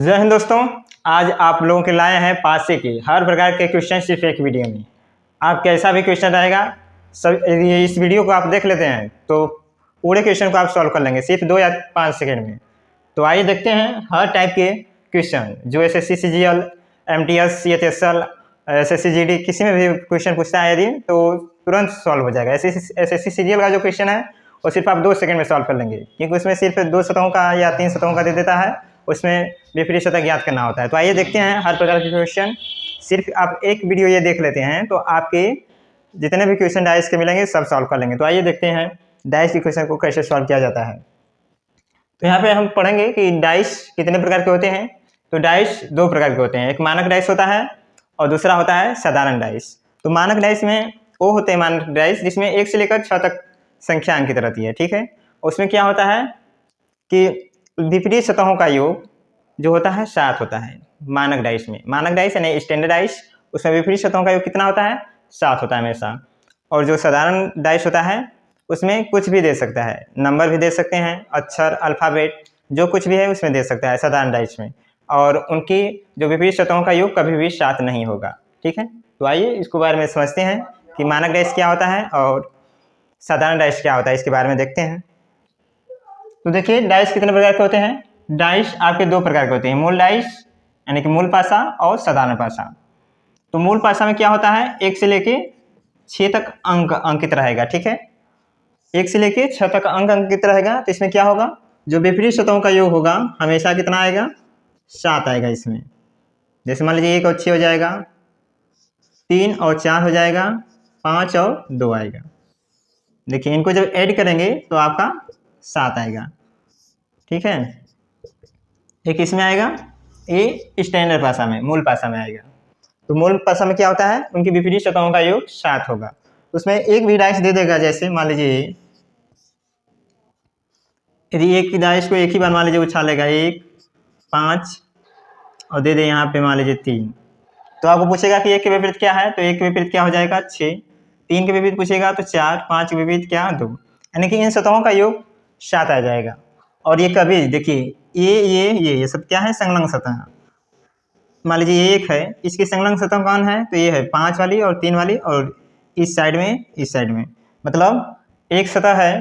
जय हिंद दोस्तों। आज आप लोगों के लाए हैं पासे के हर प्रकार के क्वेश्चन सिर्फ एक वीडियो में। आप कैसा भी क्वेश्चन रहेगा सब इस वीडियो को आप देख लेते हैं तो पूरे क्वेश्चन को आप सॉल्व कर लेंगे सिर्फ 2 या 5 सेकंड में। तो आइए देखते हैं हर टाइप के क्वेश्चन जो SSC CGL MTS CHSL SSC GD किसी में भी क्वेश्चन पूछता है यदि तो तुरंत सॉल्व हो जाएगा। SSC CGL का जो क्वेश्चन है वो सिर्फ आप 2 सेकंड में सॉल्व कर लेंगे, क्योंकि उसमें सिर्फ 2 सतहों का या 3 सतहों का दे देता है, उसमें विपरीत शतक ज्ञात करना होता है। तो आइए देखते हैं हर प्रकार के क्वेश्चन। सिर्फ आप एक वीडियो ये देख लेते हैं तो आपके जितने भी क्वेश्चन डाइस के मिलेंगे सब सॉल्व कर लेंगे। तो आइए देखते हैं डाइस के क्वेश्चन को कैसे सॉल्व किया जाता है। तो यहाँ पे हम पढ़ेंगे कि डाइस कितने प्रकार के होते हैं। तो डाइस 2 प्रकार के होते हैं, एक मानक डाइस होता है और दूसरा होता है साधारण डाइस। तो मानक डाइस में वो होते हैं मानक डाइस जिसमें 1 से लेकर 6 तक संख्या अंकित रहती है, ठीक है। उसमें क्या होता है कि विपरीत सतहों का योग जो होता है 7 होता है मानक डाइस में। मानक डाइस यानी स्टैंडर्ड डाइस, उसमें विपरीत सतहों का योग कितना होता है? 7 होता है हमेशा। और जो साधारण डाइस होता है उसमें कुछ भी दे सकता है, नंबर भी दे सकते हैं, अक्षर, अल्फ़ाबेट, जो कुछ भी है उसमें दे सकता है साधारण डाइस में। और उनकी जो विपरीत सतहों का योग कभी भी 7 नहीं होगा, ठीक है। तो आइए इसको बारे में समझते हैं कि मानक डाइस क्या होता है और साधारण डाइस क्या होता है, इसके बारे में देखते हैं। तो देखिए डाइस कितने प्रकार के होते हैं। डाइस आपके 2 प्रकार के होते हैं, मूल डाइस यानी कि मूल पासा और साधारण पासा। तो मूल पासा में क्या होता है 1 से लेके 6 तक अंक अंकित रहेगा, ठीक है। 1 से लेके 6 तक अंक अंकित रहेगा। तो इसमें क्या होगा, जो विपरीत सतहों का योग होगा हमेशा कितना आएगा? 7 आएगा इसमें। जैसे मान लीजिए 1 और 6 हो जाएगा, 3 और 4 हो जाएगा, 5 और 2 आएगा। देखिए इनको जब ऐड करेंगे तो आपका 7 आएगा, ठीक है। एक इसमें आएगा, ये स्टैंडर्ड पासा में मूल पासा में आएगा। तो मूल पासा में क्या होता है, उनकी विपरीत सतहों का योग 7 होगा। उसमें एक भी डाइस दे देगा, जैसे मान लीजिए यदि एक डाइस को एक ही बार मान लीजिए उछालेगा 1, 5 और दे दे यहाँ पे मान लीजिए 3, तो आपको पूछेगा कि 1 के विपरीत क्या है, तो 1 के विपरीत क्या हो जाएगा 6, 3 के विपरीत पूछेगा तो 4, 5 के विपरीत क्या 2, यानी कि इन सतहों का योग 7 आ जाएगा। और ये कभी देखिए ये सब क्या है, संलग्न सतह। मान लीजिए ये 1 है, इसकी संलग्न सतह कौन है, तो ये है 5 वाली और 3 वाली, और इस साइड में मतलब एक सतह है,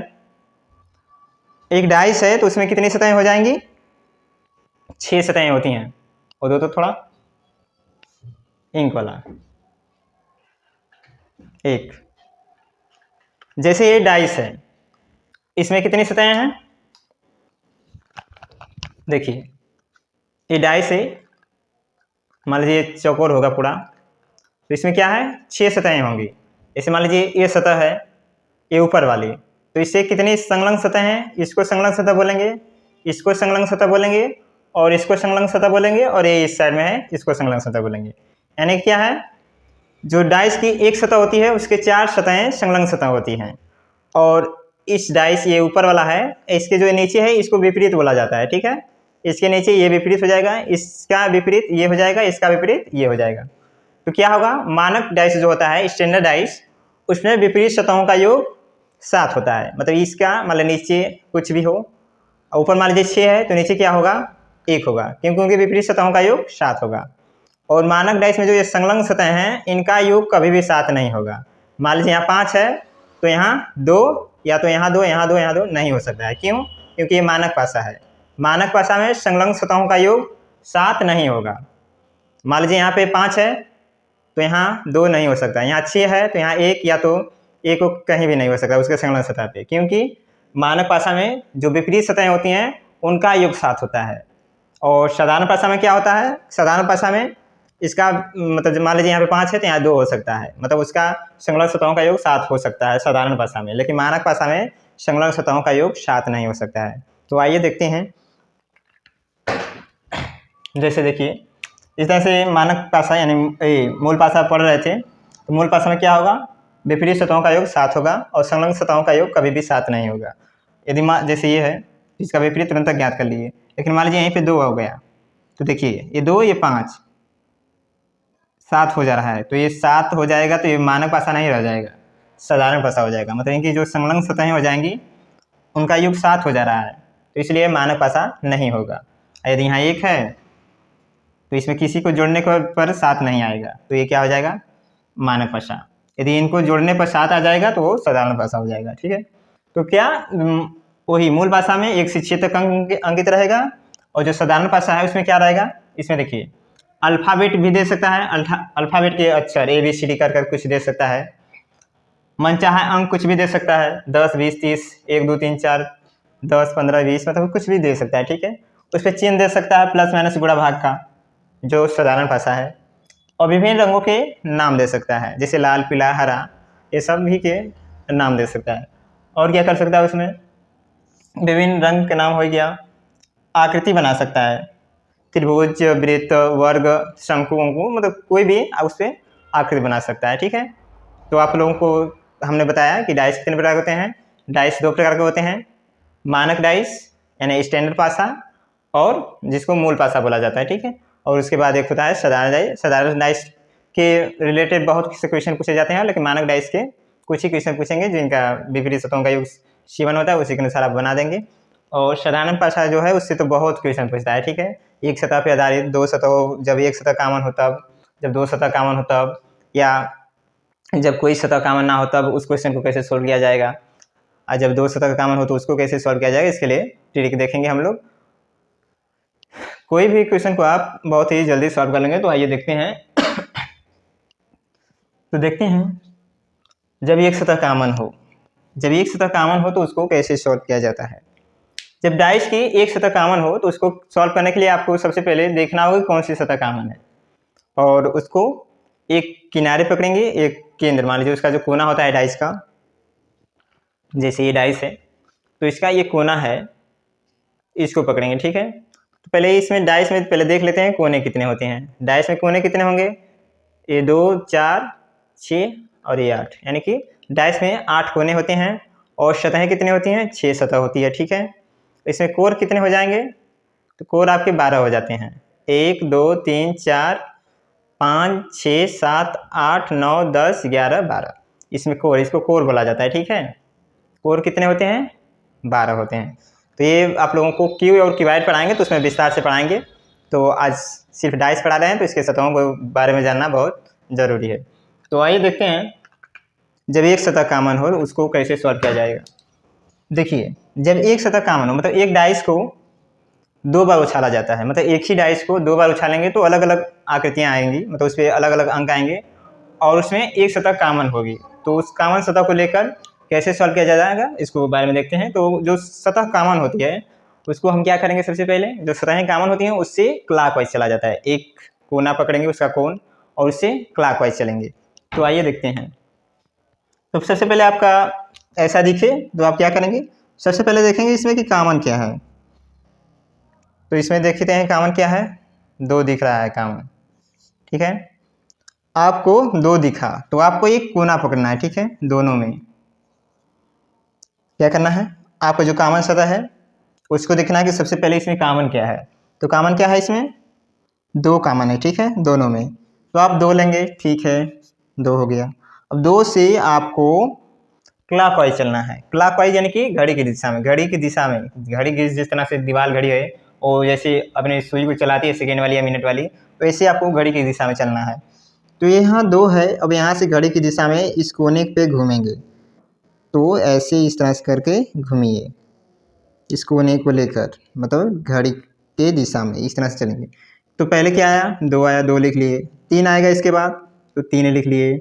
एक डाइस है, तो उसमें कितनी सतहें हो जाएंगी? 6 सतहें होती हैं। और दो तो थोड़ा इंक वाला एक, जैसे ये डाइस है इसमें कितनी सतहें हैं? देखिए ये डाइस है, मान लीजिए चौकोर होगा पूरा, तो इसमें क्या है 6 सतहें होंगी। जैसे मान लीजिए ये सतह है, ये ऊपर वाली, तो इससे कितनी संलग्न सतह हैं? इसको संलग्न सतह बोलेंगे, इसको संलग्न सतह बोलेंगे, और इसको संलग्न सतह बोलेंगे, और ये इस साइड में है इसको संलग्न सतह बोलेंगे। यानी क्या है, जो डाइस की एक सतह होती है उसके 4 सतहें संलग्न सतह होती हैं। और इस डाइस ये ऊपर वाला है, इसके जो नीचे है इसको विपरीत बोला जाता है, ठीक है। इसके नीचे ये विपरीत हो जाएगा, इसका विपरीत ये हो जाएगा, इसका विपरीत ये हो जाएगा। तो क्या होगा, मानक डाइस जो होता है स्टैंडर्ड डाइस, उसमें विपरीत सतहों का योग 7 होता है। मतलब इसका मतलब नीचे कुछ भी हो, ऊपर मान लीजिए 6 है तो नीचे क्या होगा 1 होगा, क्योंकि उनके विपरीत सतहों का योग 7 होगा। और मानक डाइस में जो ये संलग्न सतह हैं इनका योग कभी भी 7 नहीं होगा। मान लीजिए यहाँ 5 है तो यहाँ 2, या तो यहाँ 2, यहाँ 2, यहाँ 2 नहीं हो सकता है। क्यों? क्योंकि ये मानक पासा है। मानक पासा में संलग्न सतहों का योग 7 नहीं होगा। मान लीजिए यहाँ पे 5 है तो यहाँ 2 नहीं हो सकता, यहाँ 6 है तो यहाँ 1 या तो 1 कहीं भी नहीं हो सकता उसके संलग्न सतह पे, क्योंकि मानक पासा में जो विपरीत सतहें होती हैं उनका योग 7 होता है। और साधारण पासा में क्या होता है, साधारण पासा में इसका मतलब मान लीजिए यहाँ पे 5 है तो यहाँ 2 हो सकता है, मतलब उसका संलग्न सतहों का योग 7 हो सकता है साधारण पासा में। लेकिन मानक पासा में संलग्न सतहों का योग 7 नहीं हो सकता है। तो आइए देखते हैं, जैसे देखिए इस तरह से मानक पासा यानी मूल पासा पढ़ रहे थे, तो मूल पासा में क्या होगा, विपरीत सतहों का योग 7 होगा और संलग्न सतहों का योग कभी भी 7 नहीं होगा। यदि जैसे ये है इसका विपरीत तुरंत ज्ञात कर लिए, लेकिन मान लीजिए यहीं पे 2 हो गया, तो देखिए ये 2 ये 5 7 हो जा रहा है, तो ये 7 हो जाएगा तो ये मानक पासा नहीं रह जाएगा, साधारण पासा हो जाएगा। मतलब इनकी जो संलग्न सतहें हो जाएंगी उनका योग 7 हो जा रहा है, तो इसलिए मानक पासा नहीं होगा। यदि यहाँ 1 है तो इसमें किसी को जोड़ने पर 7 नहीं आएगा, तो ये क्या हो जाएगा, मानक भाषा। यदि इनको जोड़ने पर 7 आ जाएगा तो वो साधारण भाषा हो जाएगा। ठीक है, तो क्या वही मूल भाषा में 1 से 6 तक अंकित रहेगा, और जो साधारण भाषा है उसमें क्या रहेगा, इसमें देखिए अल्फ़ाबेट भी दे सकता है, अल्फ़ाबेट के अक्षर ABCD कर कुछ दे सकता है, मनचाहा अंक कुछ भी दे सकता है, 10 20 30 1 2 3 4 10 15 20 मतलब कुछ भी दे सकता है। ठीक है, उस पर चिन्ह दे सकता है प्लस माइनस गुणा भाग का, जो साधारण भाषा है, और विभिन्न रंगों के नाम दे सकता है, जैसे लाल पीला हरा, ये सब भी के नाम दे सकता है। और क्या कर सकता है, उसमें विभिन्न रंग के नाम हो गया, आकृति बना सकता है, त्रिभुज वृत्त वर्ग शंकु अंकु, मतलब कोई भी उस पर आकृति बना सकता है। ठीक है, तो आप लोगों को हमने बताया कि डाइस कितने प्रकार के होते हैं। डाइस 2 प्रकार के होते हैं, मानक डाइस यानी स्टैंडर्ड भाषा, और जिसको मूल भाषा बोला जाता है। ठीक है, और उसके बाद एक होता है साधारण डाइस। साधारण डाइस के रिलेटेड बहुत से क्वेश्चन पूछे जाते हैं, लेकिन मानक डाइस के कुछ ही क्वेश्चन पूछेंगे जिनका विपरीत सतहों का योग C1 होता है, उसी के अनुसार आप बना देंगे। और साधारण भाषा जो है उससे तो बहुत क्वेश्चन पूछता है। ठीक है, एक सतह पर आधारित, 2 सतह, जब एक सतह कॉमन हो तब, जब 2 सतह कॉमन हो तब, या जब कोई सतह कॉमन ना हो तब उस क्वेश्चन को कैसे सोल्व किया जाएगा, और जब 2 सतह कॉमन हो तो उसको कैसे सोल्व किया जाएगा, इसके लिए ट्रिक देखेंगे हम लोग। कोई भी क्वेश्चन को आप बहुत ही जल्दी सॉल्व कर लेंगे। तो आइए देखते हैं तो देखते हैं जब एक सतह कॉमन हो, जब एक सतह कॉमन हो तो उसको कैसे सॉल्व किया जाता है। जब डाइस की एक सतह कॉमन हो तो उसको सॉल्व करने के लिए आपको सबसे पहले देखना होगा कौन सी सतह कॉमन है, और उसको एक किनारे पकड़ेंगे, एक केंद्र, मान लीजिए उसका जो कोना होता है डाइस का, जैसे ये डाइस है तो इसका ये कोना है, इसको पकड़ेंगे। ठीक है, तो पहले इसमें डाइस में पहले देख लेते हैं कोने कितने होते हैं। डाइस में कोने कितने होंगे, ये 2 4 6 और ये 8, यानी कि डाइस में 8 कोने होते हैं, और सतहें कितनी होती हैं, 6 सतह होती है। ठीक है, इसमें कोर कितने हो जाएंगे, तो कोर आपके 12 हो जाते हैं, 1 2 3 4 5 6 7 8 9 10 11 12, इसमें कोर, इसको कोर बोला जाता है। ठीक है, कोर कितने होते हैं, 12 होते हैं। तो ये आप लोगों को क्यू और क्यूबाइड पढ़ाएंगे तो उसमें विस्तार से पढ़ाएंगे, तो आज सिर्फ डाइस पढ़ा रहे हैं तो इसके सतहों के बारे में जानना बहुत ज़रूरी है। तो आइए देखते हैं जब एक सतह कॉमन हो उसको कैसे सॉल्व किया जाएगा। देखिए, जब एक सतह कॉमन हो मतलब एक डाइस को 2 बार उछाला जाता है, मतलब एक ही डाइस को 2 बार उछालेंगे तो अलग अलग आकृतियाँ आएंगी, मतलब उस पर अलग अलग अंक आएंगे, और उसमें एक सतह कॉमन होगी। तो उस कॉमन सतह को लेकर कैसे सॉल्व किया जाएगा इसको बारे में देखते हैं। तो जो सतह कॉमन होती है उसको हम क्या करेंगे, सबसे पहले जो सतहें कॉमन होती हैं उससे क्लॉकवाइज चला जाता है, एक कोना पकड़ेंगे उसका कोण और उससे क्लॉकवाइज चलेंगे। तो आइए देखते हैं। तो सबसे पहले आपका ऐसा दिखे तो आप क्या करेंगे, सबसे पहले देखेंगे इसमें कि कॉमन क्या है। तो इसमें देखते हैं कॉमन क्या है, 2 दिख रहा है कॉमन। ठीक है, आपको 2 दिखा तो आपको एक कोना पकड़ना है। ठीक है, दोनों में क्या करना है, आपको जो कॉमन सतह है उसको देखना है कि सबसे पहले इसमें कॉमन क्या है। तो कॉमन क्या है, इसमें 2 कॉमन है। ठीक है, दोनों में, तो आप 2 लेंगे। ठीक है, 2 हो गया। अब 2 से आपको क्लॉकवाइज चलना है। क्लॉकवाइज यानी कि घड़ी की दिशा में, घड़ी की दिशा में, घड़ी की जिस तरह से दीवार घड़ी है और जैसे अपने सुई को चलाती है सेकेंड वाली या मिनट वाली, तो ऐसे आपको घड़ी की दिशा में चलना है। तो यहाँ 2 है, अब यहाँ से घड़ी की दिशा में इस कोने पे घूमेंगे, तो ऐसे इस तरह से करके घूमिए इस कोने को लेकर, मतलब घड़ी के दिशा में इस तरह से चलेंगे। तो पहले क्या आया, 2 आया, 2 लिख लिए। 3 आएगा इसके बाद, तो 3 लिख लिए।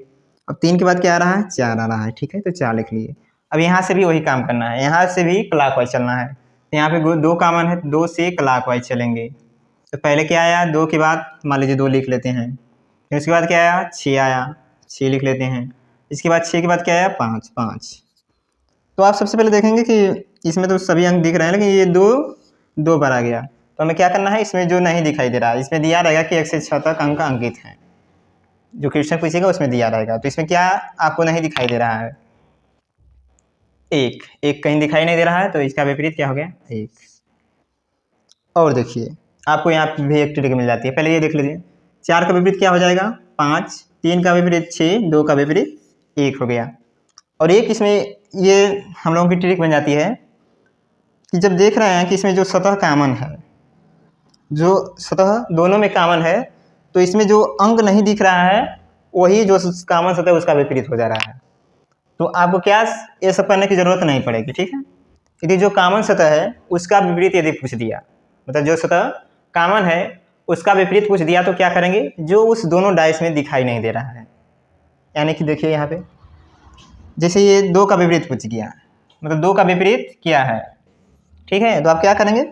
अब 3 के बाद क्या आ रहा है, 4 आ रहा है। ठीक है, तो 4 लिख लिए। अब यहाँ से भी वही काम करना है, यहाँ से भी क्लॉकवाइज चलना है। तो यहाँ पे 2 कॉमन है, 2 से क्लॉकवाइज चलेंगे। तो पहले क्या आया, 2 के बाद मान लीजिए 2 लिख लेते हैं। फिर उसके बाद क्या आया, 6 आया, 6 लिख लेते हैं। इसके बाद 6 के बाद क्या आया, 5 5। तो आप सबसे पहले देखेंगे कि इसमें तो सभी अंक दिख रहे हैं, लेकिन ये 2 बार आ गया। तो हमें क्या करना है, इसमें जो नहीं दिखाई दे रहा है, इसमें दिया रहेगा कि 1 से 6 तक अंक अंकित हैं, जो क्वेश्चन पूछेगा उसमें दिया रहेगा। तो इसमें क्या आपको नहीं दिखाई दे रहा है, 1 कहीं दिखाई नहीं दे रहा है, तो इसका विपरीत क्या हो गया, 1। और देखिए आपको यहाँ पे भी एक ट्रिक मिल जाती है, पहले ये देख लीजिए। 4 का विपरीत क्या हो जाएगा, 5, 3 का विपरीत 6, 2 का विपरीत 1 हो गया। और एक इसमें ये हम लोगों की ट्रिक बन जाती है कि जब देख रहे हैं कि इसमें जो सतह कॉमन है जो सतह दोनों में कॉमन है, तो इसमें जो अंक नहीं दिख रहा है वही जो कॉमन सतह उसका विपरीत हो जा रहा है। तो आपको क्या ये सब करने की जरूरत नहीं पड़ेगी, ठीक है। यदि जो कॉमन सतह है उसका विपरीत यदि पूछ दिया, मतलब जो सतह कॉमन है उसका विपरीत पूछ दिया, तो क्या करेंगे, जो उस दोनों डाइस में दिखाई नहीं दे रहा है। यानी कि देखिए यहाँ पे जैसे ये 2 का विपरीत पूछ गया, मतलब 2 का विपरीत क्या है, ठीक है। तो आप क्या करेंगे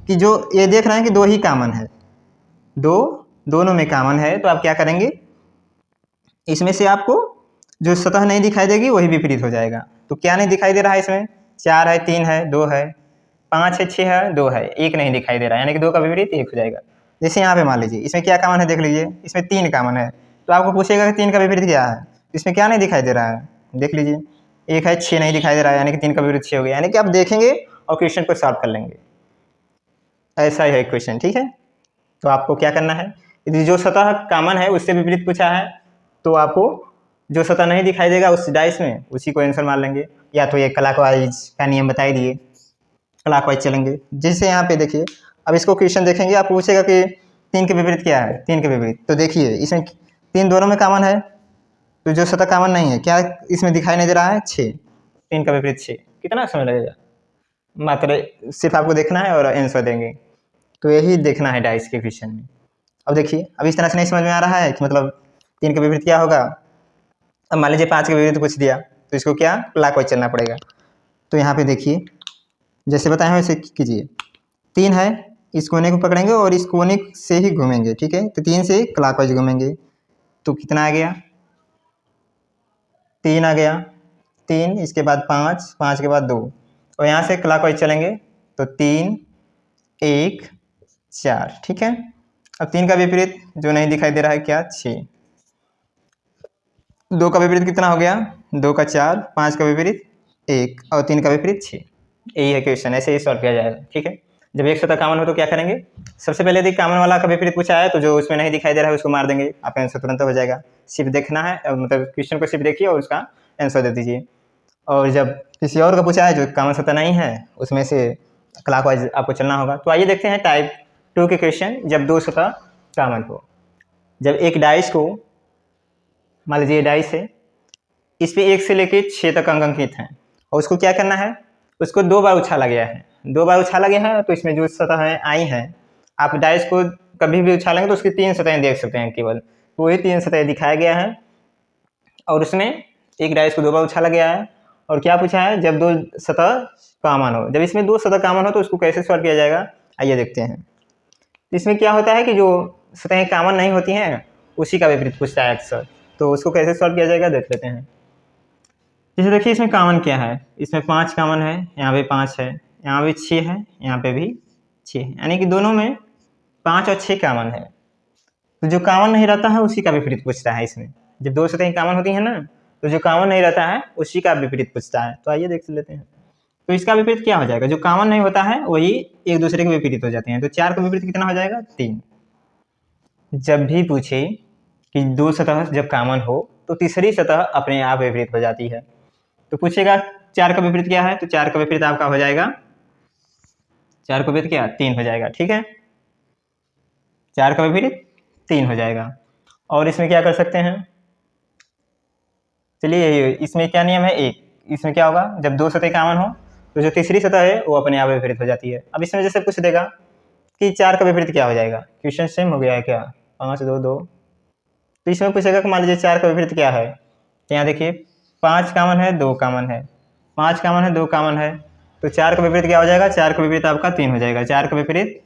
कि जो ये देख रहे हैं कि 2 ही कॉमन है, दोनों में कॉमन है, तो आप क्या करेंगे, इसमें से आपको जो सतह नहीं दिखाई देगी वही विपरीत हो जाएगा। तो क्या नहीं दिखाई दे रहा है इसमें, 4 है, 3 है, 2 है, 5 है, 6 है, 2 है, 1 नहीं दिखाई दे रहा है, यानी कि 2 का विपरीत 1 हो जाएगा। जैसे यहाँ पे मान लीजिए इसमें क्या कॉमन है, देख लीजिए इसमें 3 कॉमन है, तो आपको पूछेगा कि 3 का विपरीत क्या है, इसमें क्या नहीं दिखाई दे रहा है, देख लीजिए 1 है, 6 नहीं दिखाई दे रहा है, यानी कि 3 का विपरीत 6 हो गया। यानी कि आप देखेंगे और क्वेश्चन को सॉल्व कर लेंगे, ऐसा ही है क्वेश्चन, ठीक है। तो आपको क्या करना है, यदि जो सतह कॉमन है उससे विपरीत पूछा है तो आपको जो सतह नहीं दिखाई देगा उस डाइस में उसी को आंसर मार लेंगे, या तो ये क्लॉकवाइज का नियम बताई दिए, क्लॉकवाइज चलेंगे। जैसे यहाँ पे देखिए, अब इसको क्वेश्चन देखेंगे, आप पूछेगा कि 3 के विपरीत क्या है, 3 के विपरीत, तो देखिए इसमें 3 दोनों में कॉमन है, तो जो सतह कॉमन नहीं है क्या इसमें दिखाई नहीं दे रहा है, 6, 3 का विपरीत 6। कितना समय लगेगा, मात्र सिर्फ आपको देखना है और आंसर देंगे। तो यही देखना है डाइस के क्वेश्चन में। अब देखिए, अब इस तरह से नहीं समझ में आ रहा है कि मतलब 3 के विपरीत क्या होगा। अब मान लीजिए 5 के विपरीत पूछ दिया, तो इसको क्या क्लॉकवाइज चलना पड़ेगा। तो यहाँ पे देखिए जैसे बताए हैं वैसे कीजिए, 3 है, इस कोने को पकड़ेंगे और इस कोने से ही घूमेंगे, ठीक है। तो 3 से क्लॉकवाइज घूमेंगे, तो कितना आ गया, 3 आ गया, 3, इसके बाद 5, 5 के बाद 2, और यहाँ से क्लॉकवाइज चलेंगे तो 3, 1, 4, ठीक है। अब 3 का विपरीत जो नहीं दिखाई दे रहा है क्या, 6, 2 का विपरीत कितना हो गया, 2 का 4, 5 का विपरीत 1 और 3 का विपरीत 6। यही है क्वेश्चन, ऐसे ही सॉल्व किया जाएगा, ठीक है। जब एक सतह कॉमन हो तो क्या करेंगे, सबसे पहले यदि कॉमन वाला का विपरीत पूछा है तो जो उसमें नहीं दिखाई दे रहा है उसको मार देंगे, आपका आंसर तुरंत हो जाएगा। सिर्फ देखना है, मतलब क्वेश्चन को सिर्फ देखिए और उसका आंसर दे दीजिए। और जब किसी और का पूछा है जो कॉमन सतह नहीं है उसमें से क्लॉकवाइज आपको चलना होगा। तो आइए देखते हैं टाइप 2 के क्वेश्चन, जब 2 सतह कॉमन हो। जब एक डाइस को, मान लीजिए डाइस है, इस पे 1 से लेके 6 तक अंक अंकित हैं और उसको क्या करना है, उसको 2 बार उछाला गया है, 2 बार उछाला गया है, तो इसमें जो सतह है आई है, आप डाइस को कभी भी उछालेंगे तो उसकी 3 सतहें देख सकते हैं केवल, तो वही 3 सतहें दिखाया गया है। और उसमें एक डाइस को 2 बार उछाला गया है और क्या पूछा है, जब 2 सतह कॉमन हो। जब इसमें 2 सतह कॉमन हो तो उसको कैसे सॉल्व किया जाएगा, आइए देखते हैं। इसमें क्या होता है कि जो सतहें कॉमन नहीं होती हैं उसी का विपरीत पूछता है अक्सर, तो उसको कैसे सॉल्व किया जाएगा देख लेते हैं। जैसे देखिए इसमें कॉमन क्या है, इसमें 5 कॉमन है, यहाँ पे 5 है, यहाँ भी 6 है, यहाँ पे भी 6 है, यानी कि दोनों में 5 और 6 कॉमन है। तो जो कॉमन नहीं रहता है उसी का विपरीत पूछता है इसमें। जब 2 सतहें कॉमन होती हैं ना, तो जो कॉमन नहीं रहता है उसी का विपरीत पूछता है। तो आइए देख लेते हैं, तो इसका विपरीत क्या हो जाएगा, जो कॉमन नहीं होता है वही एक दूसरे के विपरीत हो जाते हैं। तो 4 का विपरीत कितना हो जाएगा, 3। जब भी पूछे कि 2 सतह जब कॉमन हो तो तीसरी सतह अपने आप विपरीत हो जाती है। तो पूछेगा 4 का विपरीत क्या है, तो 4 का विपरीत आपका हो जाएगा, 4 का विपरीत क्या, 3 हो जाएगा, ठीक है। 4 का विपरीत 3 हो जाएगा। और इसमें क्या कर सकते हैं, चलिए इसमें क्या नियम है, 1, इसमें क्या होगा, जब 2 सतह कॉमन हो तो जो तीसरी सतह है वो अपने आप विपरीत हो जाती है। अब इसमें जैसे पूछ देगा कि 4 का विपरीत क्या हो जाएगा, क्वेश्चन सेम हो गया है क्या, 5, 2, 2, तो इसमें पूछेगा कि मान लीजिए 4 का विपरीत क्या है, तो यहाँ देखिए 5 कॉमन है, 2 कॉमन है, 5 कॉमन है, 2 कॉमन है, तो 4 का विपरीत क्या हो जाएगा, 4 का विपरीत आपका 3 हो जाएगा, 4 का विपरीत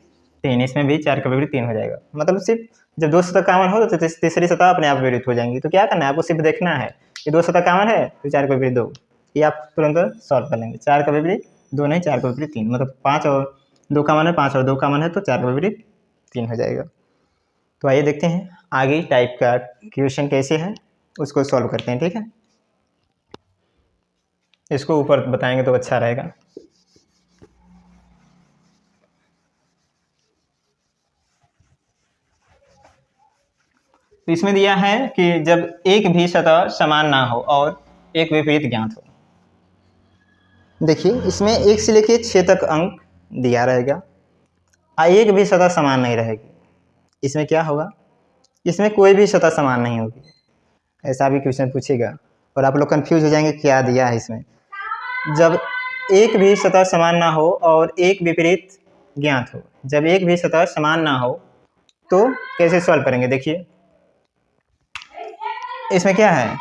3, इसमें भी 4 का विपरीत 3 हो जाएगा। मतलब सिर्फ जब 2 सतह कॉमन हो तो तीसरी सतह अपने आप विपरीत हो जाएंगी। तो क्या करना है, आपको सिर्फ देखना है कि 2 सतह कॉमन है तो 4 का विपरीत 2, ये आप तुरंत सॉल्व कर लेंगे। 4 का विपरीत 2 नहीं, 4 का विपरीत 3, मतलब 5 और 2 कॉमन है, 5 और 2 कॉमन है, तो 4 का विपरीत 3 हो जाएगा। तो आइए देखते हैं आगे टाइप का क्वेश्चन कैसे है उसको सॉल्व करते हैं, ठीक है। इसको ऊपर बताएंगे तो अच्छा रहेगा। तो इसमें दिया है कि जब एक भी सतह समान ना हो और एक विपरीत ज्ञात हो। देखिए इसमें 1 से लेके 6 तक अंक दिया रहेगा एक भी सतह समान नहीं रहेगी। इसमें क्या होगा, इसमें कोई भी सतह समान नहीं होगी। ऐसा भी क्वेश्चन पूछेगा और आप लोग कंफ्यूज हो जाएंगे क्या दिया है इसमें। जब एक भी सतह समान ना हो और एक विपरीत ज्ञात हो, जब एक भी सतह समान ना हो तो कैसे सॉल्व करेंगे। देखिए इसमें क्या है,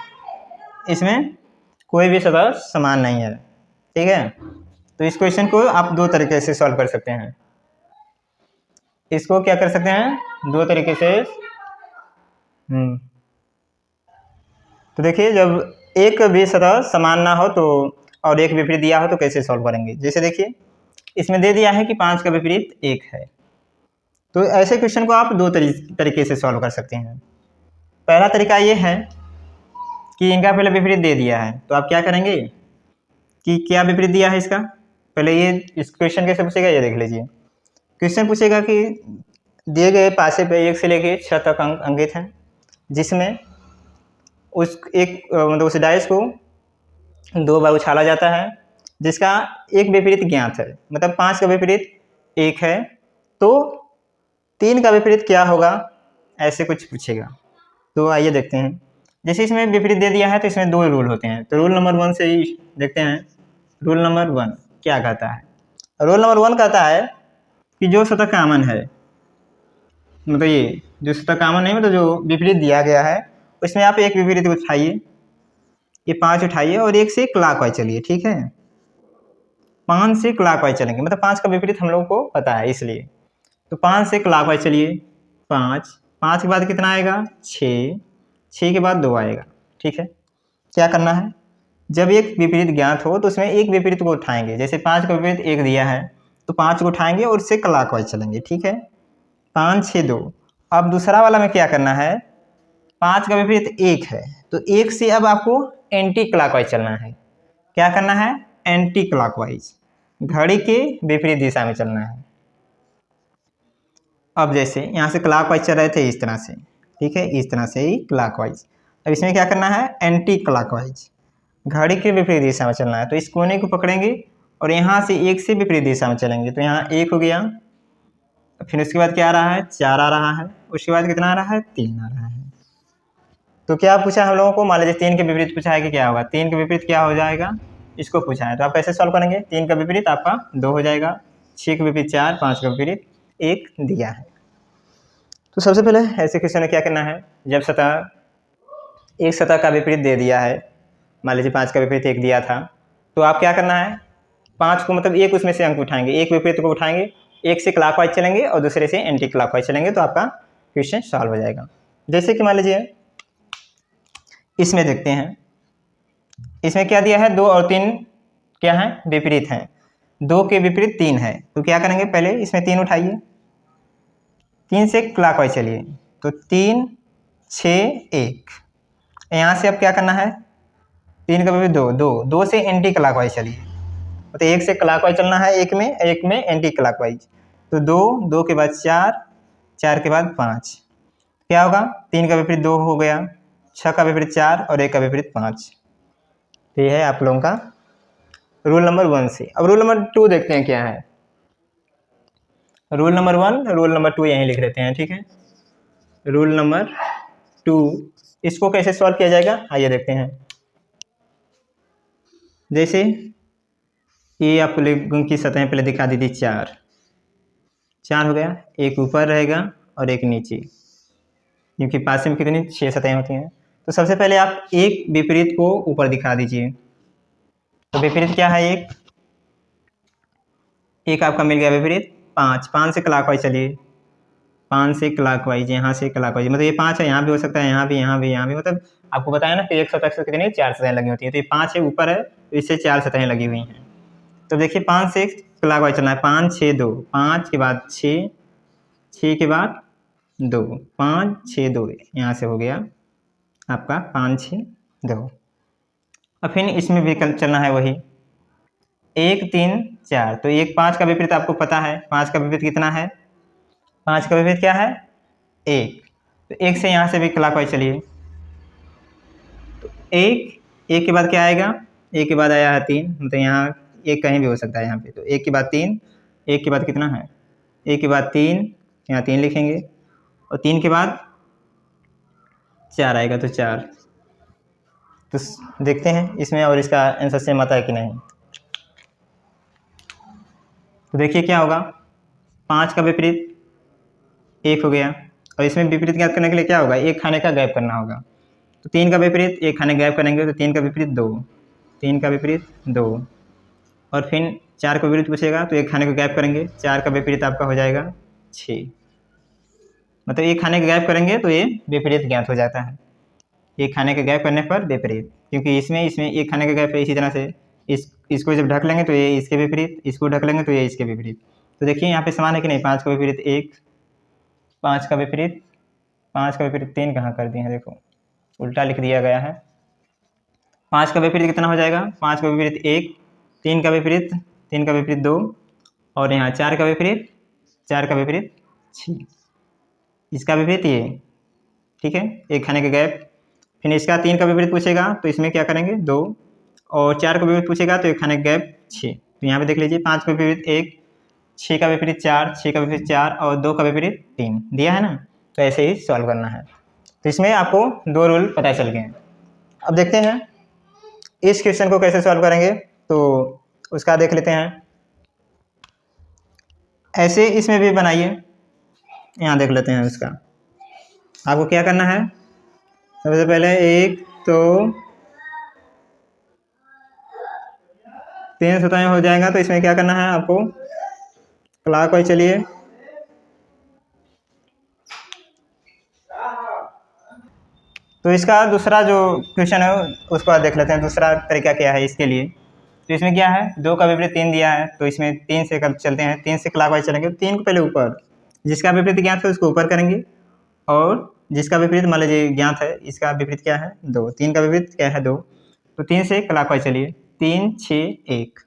इसमें कोई भी सतह समान नहीं है, ठीक है। तो इस क्वेश्चन को आप दो तरीके से सॉल्व कर सकते हैं। इसको क्या कर सकते हैं, दो तरीके से। तो देखिए जब एक भी सतह समान ना हो तो और एक विपरीत दिया हो तो कैसे सॉल्व करेंगे। जैसे देखिए इसमें दे दिया है कि 5 का विपरीत 1 है, तो ऐसे क्वेश्चन को आप दो तरीके से सॉल्व कर सकते हैं। पहला तरीका ये है कि इनका पहले विपरीत दे दिया है, तो आप क्या करेंगे कि क्या विपरीत दिया है इसका। पहले ये इस क्वेश्चन कैसे पूछेगा ये देख लीजिए। क्वेश्चन पूछेगा कि दिए गए पासे पे 1 से लेकर 6 तक अंक अंकित हैं, जिसमें उस एक मतलब उस डाइस को 2 बार उछाला जाता है, जिसका एक विपरीत ज्ञात है। मतलब 5 का विपरीत 1 है तो 3 का विपरीत क्या होगा, ऐसे कुछ पूछेगा। तो आइए देखते हैं। जैसे इसमें विपरीत दे दिया है तो इसमें 2 रूल होते हैं। तो रूल नंबर 1 से ही देखते हैं। रूल नंबर 1 क्या कहता है। रूल नंबर 1 कहता है कि जो सतह कॉमन है, मतलब ये जो सतह कॉमन नहीं, मतलब जो विपरीत दिया गया है उसमें आप एक विपरीत उठाइए, ये 5 उठाइए और 1 से क्लॉकवाइज चलिए, ठीक है। 5 से क्लॉकवाइज चलेंगे, मतलब 5 का विपरीत हम लोगों को पता है इसलिए। तो 5 से क्लॉकवाइज चलिए, 5 के बाद कितना आएगा 6 के बाद 2 आएगा, ठीक है। क्या करना है, जब एक विपरीत ज्ञात हो तो उसमें एक विपरीत को उठाएंगे। जैसे 5 का विपरीत 1 दिया है तो 5 को उठाएंगे और उससे क्लॉकवाइज चलेंगे, ठीक है। 5 6 2। अब दूसरा वाला में क्या करना है, 5 का विपरीत 1 है तो 1 से अब आपको एंटी क्लॉकवाइज चलना है। क्या करना है, एंटी क्लॉकवाइज, घड़ी के विपरीत दिशा में चलना है। अब जैसे यहाँ से क्लॉकवाइज चल रहे थे इस तरह से, ठीक है, इस तरह से ही क्लॉकवाइज। अब इसमें क्या करना है, एंटी क्लॉकवाइज, घड़ी के विपरीत दिशा में चलना है। तो इस कोने को पकड़ेंगे और यहाँ से 1 से विपरीत दिशा में चलेंगे। तो यहाँ 1 हो गया, फिर उसके बाद क्या आ रहा है 4 आ रहा है, उसके बाद कितना आ रहा है 3 आ रहा है। तो क्या पूछा हम लोगों को, मान लीजिए 3 के विपरीत पूछा है कि क्या होगा, 3 के विपरीत क्या हो जाएगा, इसको पूछा है। तो आप कैसे सॉल्व करेंगे, 3 का विपरीत आपका 2 हो जाएगा, 6 के विपरीत 4, 5 का विपरीत 1 दिया है। तो सबसे पहले ऐसे क्वेश्चन में क्या करना है, जब एक सतह का विपरीत दे दिया है, मान लीजिए 5 का विपरीत 1 दिया था, तो आप क्या करना है, 5 को मतलब एक उसमें से अंक उठाएंगे, एक विपरीत को उठाएंगे, एक से क्लॉकवाइज चलेंगे और दूसरे से एंटी क्लॉकवाइज चलेंगे, तो आपका क्वेश्चन सॉल्व हो जाएगा। जैसे कि मान लीजिए इसमें देखते हैं, इसमें क्या दिया है 2 और 3 क्या है, विपरीत हैं। 2 के विपरीत 3 है, तो क्या करेंगे, पहले इसमें 3 उठाइए, 3 से क्लॉकवाइज चलिए, तो 3 6 1। यहाँ से अब क्या करना है, 3 का विपरीत 2 से एंटी क्लॉकवाइज चलिए, तो 1 से क्लॉकवाइज चलना है, एक में एंटी क्लॉकवाइज। तो 2 के बाद 4 के बाद 5, क्या होगा, 3 का विपरीत 2 हो गया, 6 का विपरीत 4 और 1 का विपरीत 5। तो ये है आप लोगों का रूल नंबर 1 से। अब रूल नंबर 2 देखते हैं क्या है। रूल नंबर 1 रूल नंबर 2 यहीं लिख लेते हैं, ठीक है। रूल नंबर 2, इसको कैसे सॉल्व किया जाएगा आइए देखते हैं। जैसे ये आप लोगों की सतह पहले दिखा दी थी 4 हो गया, एक ऊपर रहेगा और एक नीचे, क्योंकि पास में कितनी 6 सतहें होती हैं। तो सबसे पहले आप एक विपरीत को ऊपर दिखा दीजिए। तो विपरीत क्या है, एक आपका मिल गया विपरीत 5 से क्लॉकवाइज चलिए, 5 से क्लॉकवाइज, यहाँ से क्लॉकवाइज, मतलब ये 5 है, यहाँ भी हो सकता है, यहाँ भी, मतलब आपको बताया ना कि एक सतह से कितनी 4 सतहें लगी होती है। तो ये 5 है ऊपर है, तो इससे 4 सतहें लगी हुई हैं। तो देखिए 5 से क्लॉकवाइज चलना है, 5 6 2, 5 के बाद 6, 6 के बाद 2, 5 6 2, यहाँ से हो गया आपका 5 6 2। और फिर इसमें भी चलना है वही 1 3 4। तो 1 5 का विपरीत आपको पता है, 5 का विपरीत कितना है, 5 का विपरीत क्या है 1। तो 1 से यहाँ से भी क्लॉकवाइज चलिए, तो 1 के बाद क्या आएगा, 1 के बाद आया है 3, मतलब यहाँ 1 कहीं भी हो सकता है यहाँ पे। तो 1 के बाद 3, 1 के बाद कितना है एक के बाद 3, यहाँ 3 लिखेंगे और 3 के बाद 4 आएगा तो 4। तो देखते हैं इसमें और इसका आंसर सेम आता है कि नहीं। तो देखिए क्या होगा, 5 का विपरीत 1 हो गया और इसमें विपरीत ज्ञात करने के लिए क्या होगा, 1 खाने का गैप करना होगा। तो 3 का विपरीत 1 खाने गैप करेंगे तो 3 का विपरीत 2, 3 का विपरीत 2 और फिर 4 का विपरीत पूछेगा तो 1 खाने का गैप करेंगे, 4 का विपरीत आपका हो जाएगा 6। मतलब 1 खाने का गैप करेंगे तो ये विपरीत ज्ञात हो जाता है, 1 खाने का गैप करने पर विपरीत, क्योंकि इसमें 1 खाने का गैप है। इसी तरह से इसको जब ढक लेंगे तो ये इसके विपरीत, इसको ढक लेंगे तो ये इसके विपरीत। तो देखिए यहाँ पे समान है कि नहीं, 5 का विपरीत 1, 5 का विपरीत 3 कहाँ कर दिए हैं, देखो उल्टा लिख दिया गया है। 5 का विपरीत कितना हो जाएगा, 5 का विपरीत 1, 3 का विपरीत 2 और यहाँ 4 का विपरीत 6, इसका विपरीत ये, ठीक है, 1 खाने का गैप। फिर इसका 3 का विपरीत पूछेगा तो इसमें क्या करेंगे 2 और 4 का विपरीत पूछेगा तो 1 खाने का गैप 6। तो यहाँ पे देख लीजिए 5 का विपरीत 1, 6 का विपरीत 4, 6 का विपरीत 4 और 2 का विपरीत 3 दिया है ना। तो ऐसे ही सॉल्व करना है। तो इसमें आपको 2 रूल पता चल गए। अब देखते हैं इस क्वेश्चन को कैसे सॉल्व करेंगे, तो उसका देख लेते हैं। ऐसे इसमें भी बनाइए, यहाँ देख लेते हैं उसका। आपको क्या करना है, सबसे पहले एक तो 3 सतहें हो जाएगा तो इसमें क्या करना है आपको, क्लॉकवाइज चलिए। तो इसका दूसरा जो क्वेश्चन है उसको देख लेते हैं, दूसरा तरीका क्या है इसके लिए। तो इसमें क्या है, 2 का विपरीत 3 दिया है तो इसमें 3 से कब चलते हैं, 3 से क्लॉकवाइज चलेंगे। 3 को पहले ऊपर, जिसका विपरीत ज्ञात है उसको ऊपर करेंगे और जिसका विपरीत मान लीजिए ज्ञात है, इसका विपरीत क्या है 2, 3 का विपरीत क्या है 2, तो 3 से क्लॉकवाइज चलिए। 3 6 1,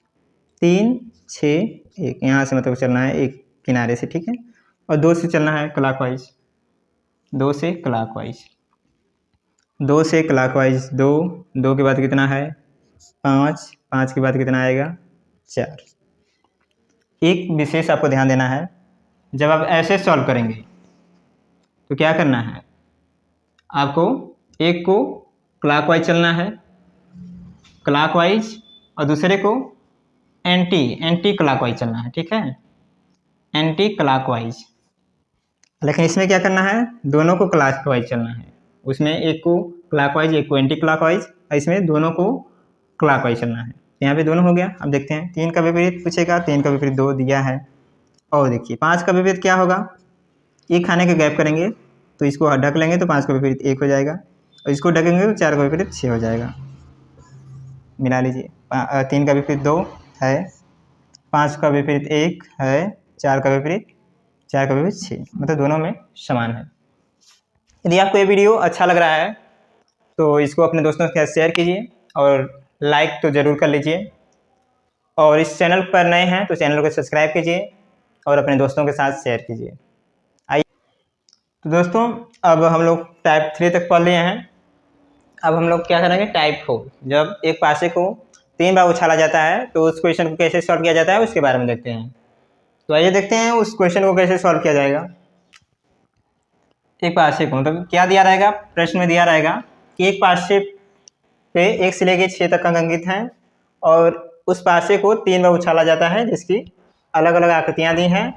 3 6 1, यहाँ से मतलब चलना है एक किनारे से, ठीक है, और 2 से चलना है क्लॉकवाइज, 2 से क्लॉकवाइज, 2 से क्लॉकवाइज, 2 2 के बाद कितना है 5, 5 के बाद कितना आएगा 4। एक विशेष आपको ध्यान देना है, जब आप ऐसे सॉल्व करेंगे तो क्या करना है, आपको एक को क्लॉकवाइज चलना है, क्लॉकवाइज, और दूसरे को एंटी क्लॉकवाइज चलना है, ठीक है, एंटी क्लॉकवाइज। लेकिन इसमें क्या करना है, दोनों को क्लॉकवाइज चलना है। उसमें एक को क्लॉकवाइज एक को एंटी क्लॉकवाइज, इसमें दोनों को क्लॉकवाइज चलना है। यहाँ पे दोनों हो गया। अब देखते हैं 3 का विपरीत पूछेगा, 3 का विपरीत 2 दिया है। और देखिए 5 का विपरीत क्या होगा, 1 खाने का गैप करेंगे तो इसको ढक लेंगे तो 5 का विपरीत 1 हो जाएगा और इसको ढकेंगे तो 4 का विपरीत 6 हो जाएगा। मिला लीजिए, 3 का विपरीत 2 है, 5 का विपरीत 1 है, 4 का विपरीत 6, मतलब दोनों में समान है। यदि आपको ये वीडियो अच्छा लग रहा है तो इसको अपने दोस्तों के साथ शेयर कीजिए और लाइक तो ज़रूर कर लीजिए, और इस चैनल पर नए हैं तो चैनल को सब्सक्राइब कीजिए और अपने दोस्तों के साथ शेयर कीजिए। आइए तो दोस्तों, अब हम लोग टाइप 3 तक पढ़ लिए हैं। अब हम लोग क्या करेंगे, टाइप 4। जब एक पासे को 3 बार उछाला जाता है तो उस क्वेश्चन को कैसे सॉल्व किया जाता है उसके बारे में देखते हैं। तो आइए देखते हैं उस क्वेश्चन को कैसे सॉल्व किया जाएगा। एक पासे को मतलब क्या दिया रहेगा, प्रश्न में दिया रहेगा कि एक पासे पे 1 से लेकर 6 तक अंक अंकित हैं और उस पासे को 3 बार उछाला जाता है जिसकी अलग अलग आकृतियाँ दी हैं।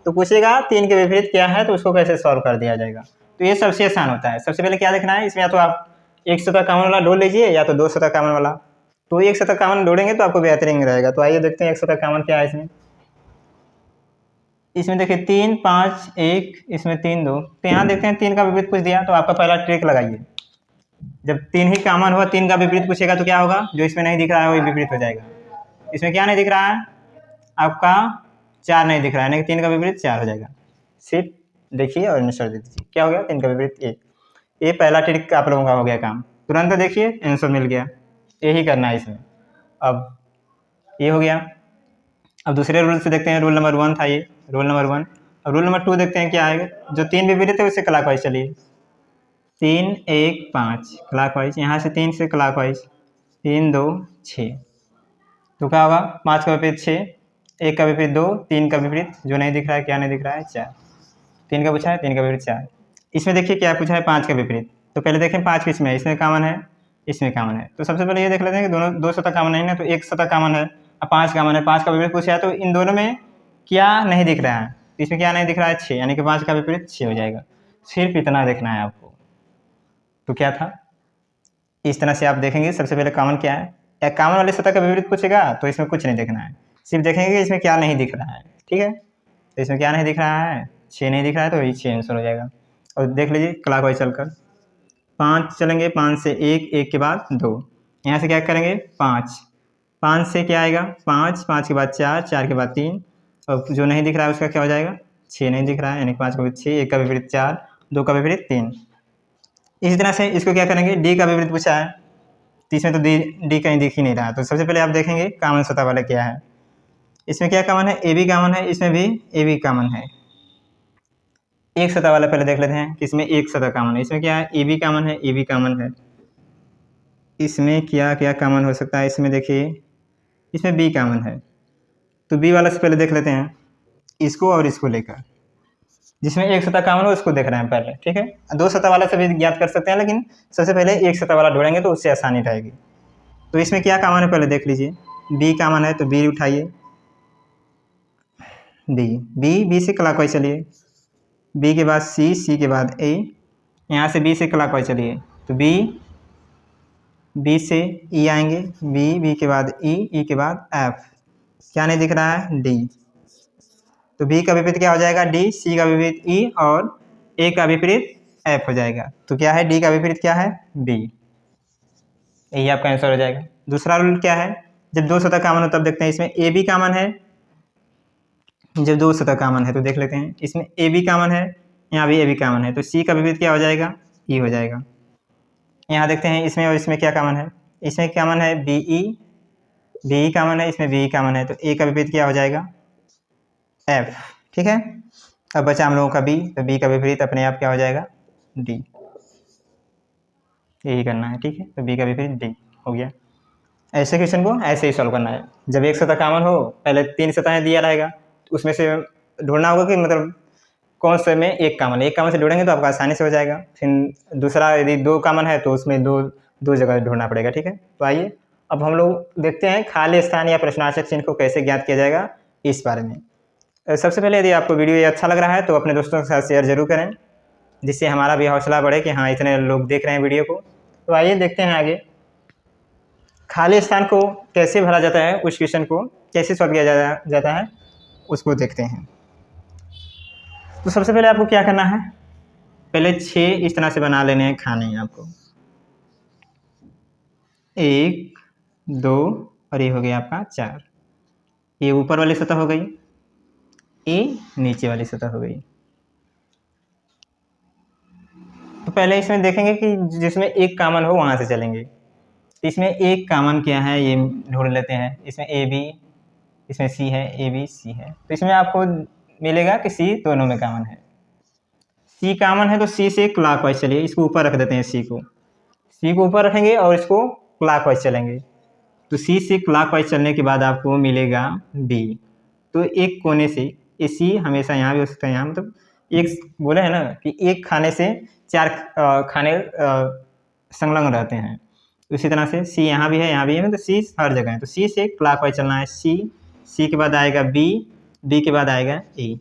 तो पूछेगा 3 के विपरीत क्या है, तो उसको कैसे सॉल्व कर दिया जाएगा। तो ये सबसे आसान होता है। सबसे पहले क्या देखना है, इसमें या तो आप 1 शतक कॉमन वाला जोड़ लीजिए या तो 2 शतक कॉमन वाला। तो 1 शतक कॉमन जोड़ेंगे तो आपको बेहतरीन रहेगा। तो आइए देखते हैं 1 शतक कॉमन क्या है इसमें देखिए 3 5 1, इसमें 3 2। तो यहाँ देखते हैं 3 का विपरीत पूछ दिया तो आपका पहला ट्रिक लगाइए, जब 3 ही कॉमन हुआ 3 का विपरीत पूछेगा तो क्या होगा, जो इसमें नहीं दिख रहा है वही विपरीत हो जाएगा। इसमें क्या नहीं दिख रहा है आपका, 4 नहीं दिख रहा है, नहीं 3 का विपरीत 4 हो जाएगा। सिर्फ देखिए और आंसर दे दीजिए, क्या हो गया 3 का विपरीत 1। ये पहला ट्रिक आप लोगों का हो गया काम, तुरंत देखिए आंसर मिल गया। यही करना है इसमें। अब ये हो गया। अब दूसरे रूल से देखते हैं, रूल नंबर 1 था ये, रूल नंबर 1। अब रूल नंबर 2 देखते हैं क्या आएगा। जो 3 विपरीत है उससे क्लॉकवाइज चलिए, 3 1 5 क्लॉकवाइज, यहाँ से 3 से क्लॉकवाइज, 3 2 6। तो क्या होगा 5 का विपरीत 6, 1 का विपरीत 2, 3 का विपरीत जो नहीं दिख रहा है, क्या नहीं दिख रहा है, 4। 3 का पूछा है, 3 का विपरीत 4। इसमें देखिए क्या पूछा है, 5 का विपरीत। तो पहले देखें 5 किस में है, इसमें कॉमन है, इसमें कॉमन है। तो सबसे पहले ये देख लेते हैं कि दोनों 2 सतह कॉमन है ना, तो एक सतह कॉमन है, अब 5 कॉमन है, 5 का विपरीत पूछा है, तो इन दोनों में क्या नहीं दिख रहा है, इसमें क्या नहीं दिख रहा है, 6, यानी कि 5 का विपरीत 6 हो जाएगा। सिर्फ इतना देखना है आपको। तो क्या था, इस तरह से आप देखेंगे सबसे पहले कॉमन क्या है, या कॉमन वाले सतह का विपरीत पूछेगा तो इसमें कुछ नहीं देखना है, सिर्फ देखेंगे कि इसमें क्या नहीं दिख रहा है। ठीक है, तो इसमें क्या नहीं दिख रहा है, 6 नहीं दिख रहा है, तो ये 6 आंसर हो जाएगा। और देख लीजिए क्लॉकवाइज चलकर 5 चलेंगे, 5 से 1, 1 के बाद 2, यहाँ से क्या करेंगे 5, 5 से क्या आएगा 5, 5 के बाद 4, 4 के बाद 3, और जो नहीं दिख रहा है उसका क्या हो जाएगा, 6 नहीं दिख रहा है, यानी 5 का विपरीत 6, 1 का विपरीत 4, 2 का विपरीत 3। इसी तरह से इसको क्या करेंगे, डी का विपरीत पूछा है, तो इसमें तो डी कहीं दिख ही नहीं रहा। तो सबसे पहले आप देखेंगे कॉमन सतह वाला क्या है, इसमें क्या कॉमन है, ए बी कॉमन है, इसमें भी ए बी कॉमन है। एक सतह वाला पहले देख लेते हैं कि इसमें एक सतह कॉमन है, इसमें क्या है, ए बी कॉमन है, ए बी कॉमन है। इसमें क्या क्या कॉमन हो सकता है, इसमें देखिए इसमें बी कॉमन है, तो बी वाला से पहले देख लेते हैं इसको और इसको लेकर, जिसमें एक सतह कॉमन हो उसको देख रहे हैं पहले। ठीक है, 2 सतह वाला से भी ज्ञात कर सकते हैं, लेकिन सबसे पहले एक सतह वाला ढूंढेंगे तो उससे आसानी रहेगी। तो इसमें क्या कॉमन है पहले देख लीजिए, बी कॉमन है, तो बी उठाइए, बी से क्लॉकवाइज चलिए, बी के बाद सी, सी के बाद ए, यहाँ से बी से क्लॉकवाइज चलिए, तो बी से ई आएंगे, बी के बाद ई के बाद एफ, क्या नहीं दिख रहा है, डी। तो बी का विपरीत क्या हो जाएगा, डी, सी का विपरीत ई, और ए का विपरीत एफ हो जाएगा। तो क्या है, डी का विपरीत क्या है, बी। यही आपका आंसर हो जाएगा। दूसरा रूल क्या है, जब 2 सतह कॉमन हो तब देखते हैं, इसमें ए बी कॉमन है, जब 2 सतह कॉमन है तो देख लेते हैं, इसमें ए बी कॉमन है, यहाँ भी ए बी कॉमन है, तो सी का विपरीत क्या हो जाएगा, ई हो जाएगा। यहाँ देखते हैं इसमें और इसमें क्या कॉमन है, इसमें कॉमन है बी ई कॉमन है, इसमें बी कॉमन है, तो ए का विपरीत क्या हो जाएगा, एफ। ठीक है, अब बचा हम लोगों का बी, तो बी का विपरीत अपने आप क्या हो जाएगा, डी। यही करना है। ठीक है, तो बी का विपरीत डी हो गया। ऐसे क्वेश्चन को ऐसे ही सॉल्व करना है। जब एक सतह कॉमन हो, पहले 3 सतहें दिया रहेगा, तो उसमें से ढूंढना होगा कि मतलब कौन से में एक कॉमन है, एक कॉमन से ढूंढेंगे तो आपका आसानी से हो जाएगा। फिर दूसरा यदि 2 कॉमन है तो उसमें दो जगह ढूंढना पड़ेगा। ठीक है, तो आइए अब हम लोग देखते हैं खाली स्थान या प्रश्नार्थक चिन्ह को कैसे ज्ञात किया जाएगा, इस बारे में। सबसे पहले यदि आपको वीडियो ये अच्छा लग रहा है तो अपने दोस्तों के साथ शेयर जरूर करें, जिससे हमारा भी हौसला बढ़े कि हाँ इतने लोग देख रहे हैं वीडियो को। तो आइए देखते हैं आगे खाली स्थान को कैसे भरा जाता है, उस क्वेश्चन को कैसे सॉल्व किया जाता है उसको देखते हैं। तो सबसे पहले आपको क्या करना है, पहले 6 इस तरह से बना लेने हैं खाने हैं आपको, 1 2 और ये हो गया आपका 4। ये ऊपर वाली सतह हो गई, ये नीचे वाली सतह हो गई। तो पहले इसमें देखेंगे कि जिसमें एक कॉमन हो वहां से चलेंगे। तो इसमें एक कॉमन क्या है ये ढूंढ लेते हैं, इसमें ए बी, इसमें सी है, ए बी सी है, तो इसमें आपको मिलेगा कि सी दोनों में कॉमन है। सी कॉमन है तो सी से क्लॉकवाइज चलिए, इसको ऊपर रख देते हैं, सी को ऊपर रखेंगे और इसको क्लॉकवाइज चलेंगे। तो सी से क्लॉकवाइज चलने के बाद आपको मिलेगा बी। तो एक कोने से ये सी हमेशा यहाँ भी हो सकता है, यहाँ मतलब एक बोले है ना कि एक खाने से 4 खाने संलग्न रहते हैं। उसी तरह से सी यहाँ भी है, यहाँ भी है, तो सी हर जगह है। तो सी से क्लॉकवाइज चलना है, सी के बाद आएगा बी के बाद आएगा ए।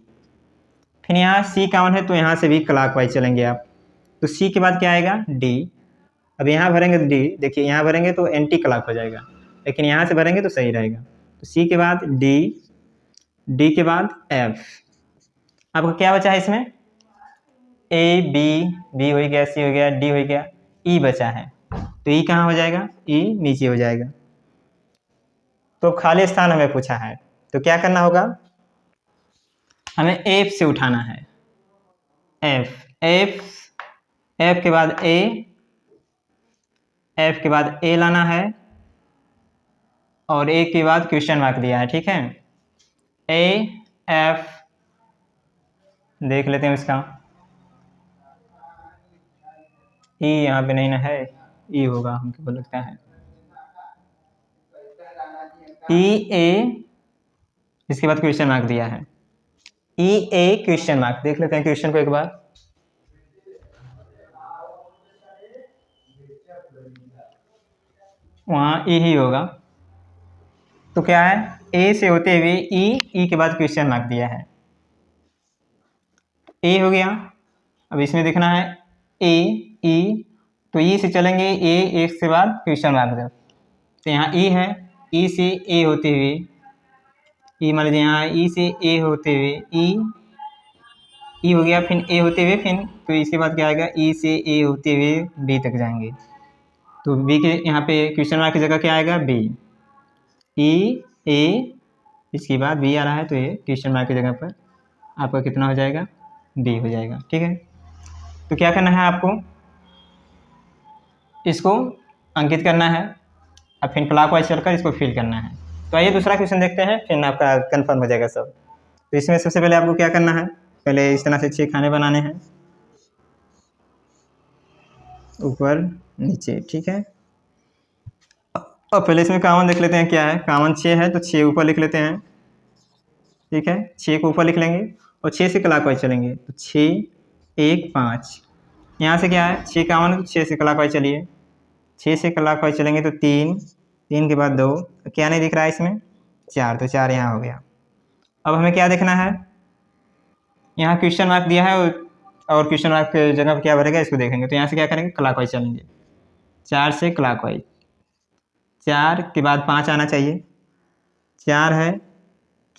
फिर यहाँ सी कॉमन है तो यहाँ से भी क्लॉकवाइज चलेंगे आप। तो सी के बाद क्या आएगा, डी। अब यहाँ भरेंगे तो डी, देखिए यहाँ भरेंगे तो एंटी क्लॉक हो जाएगा, लेकिन यहाँ से भरेंगे तो सही रहेगा। तो सी के बाद डी के बाद एफ। आपको क्या बचा है इसमें, ए बी हो गया, सी हो गया, डी हो गया, ई बचा है। तो ई कहाँ हो जाएगा, ई नीचे हो जाएगा। तो खाली स्थान हमें पूछा है, तो क्या करना होगा, हमें एफ से उठाना है, एफ के बाद एफ के बाद ए लाना है, और ए के बाद क्वेश्चन मार्क दिया है। ठीक है, ए एफ देख लेते हैं इसका, ई यहाँ पे नहीं ना है, ई होगा हमको लगता है, ई ए इसके बाद क्वेश्चन मार्क दिया है, ई ए क्वेश्चन मार्क। देख लेते हैं क्वेश्चन को एक बार। वहाँ ई ही होगा, तो क्या है, ए से होते हुए ई के बाद क्वेश्चन मार्क दिया है, ए हो गया। अब इसमें देखना है ए ई, तो ई से चलेंगे, ए एक से बाद क्वेश्चन मार्क दे, तो यहाँ ई है, ई से ए होते हुए, ई मान लीजिए यहाँ ई से ए होते हुए ई हो गया, फिर ए होते हुए, फिर तो इसके बाद क्या आएगा, ई से ए होते हुए बी तक जाएंगे, तो बी के यहाँ पे क्वेश्चन मार्क की जगह क्या आएगा, बी। ई ए, इसके बाद बी आ रहा है, तो ये क्वेश्चन मार्क की जगह पर आपका कितना हो जाएगा, बी हो जाएगा। ठीक है, तो क्या करना है आपको, इसको अंकित करना है, अब फिर क्लॉकवाइज चलकर इसको फिल करना है। तो आइए दूसरा क्वेश्चन देखते हैं, फिर आपका कंफर्म हो जाएगा सब। तो इसमें सबसे पहले आपको क्या करना है, पहले इस तरह से 6 खाने बनाने हैं, ऊपर नीचे। ठीक है, और पहले इसमें कॉमन देख लेते हैं क्या है, कॉमन 6 है, तो 6 ऊपर लिख लेते हैं। ठीक है, 6 को ऊपर लिख लेंगे और 6 से क्लॉकवाइज चलेंगे, तो 6 1 5, यहाँ से क्या है 6 कॉमन, 6 से क्लॉकवाइज चलिए, 6 से क्लॉकवाइज चलेंगे तो 3 के बाद 2, तो क्या नहीं दिख रहा है इसमें, 4, तो 4 यहाँ हो गया। अब हमें क्या देखना है, यहाँ क्वेश्चन मार्क दिया है और क्वेश्चन मार्क की जगह पर क्या भरेगा इसको देखेंगे। तो यहाँ से क्या करेंगे, क्लॉकवाइज चलेंगे, 4 से क्लॉकवाइज, 4 के बाद 5 आना चाहिए, 4 है,